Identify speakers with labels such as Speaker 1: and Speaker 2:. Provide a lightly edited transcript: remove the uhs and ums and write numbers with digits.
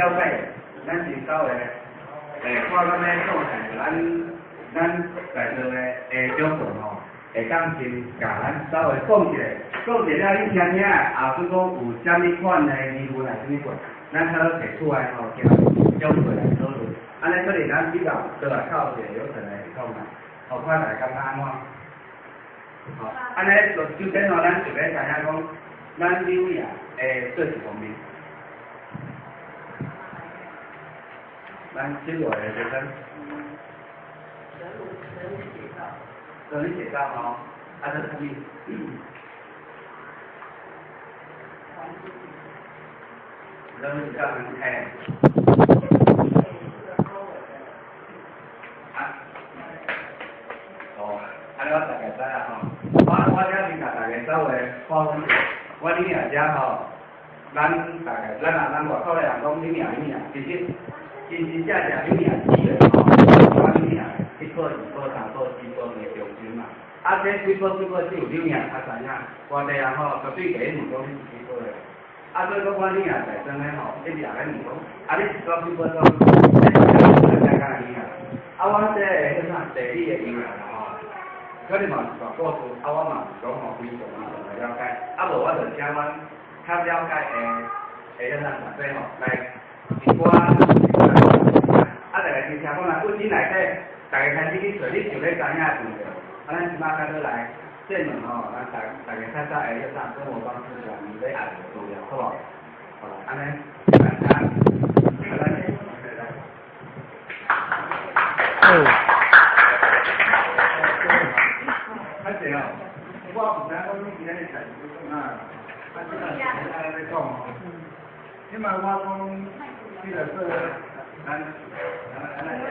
Speaker 1: 了解，咱是稍微看咱咧做咱在座的长辈吼，会当先甲咱稍微讲一下，了你听听，后拄讲有啥物款的疑问来啥物款，咱好提出来吼，叫长辈来讨论。安尼可能咱比较倒来靠一个有层的系统啦，好看大家感觉安怎？好，安尼就首先吼，咱就要知影讲，咱柳叶做一方面，咱这个的学生，人物介绍吼，啊，这什么？人物介绍很开。我大概知啊吼，我这边甲大家稍微发分下，我恁娘遮吼，咱大概咱外口的人讲恁娘，其实真正恁娘煮的吼，我恁娘1考2考3考4考的中心嘛，啊这几考只有恁娘较知影，外地人吼绝对第一问讲你是几考的，啊所以讲我恁娘在真的吼，一直也咧问讲，啊你是考几考考？啊我这迄啥地理的英文吼。可能嘛是大故事，啊，我嘛是讲吼非常来了解，啊无我就请阮较了解迄咱大姐吼来一寡，啊，大家听听讲啦，本身内底大家开始去找，你就咧知影问着，啊，咱即马开始来这问吼，咱大家较早会迄啥生活方式上面要按资料，好无？好啦，安尼，大家，我唔知我今日在做啊，啊，即个在讲吼，因为我讲，这个是咱。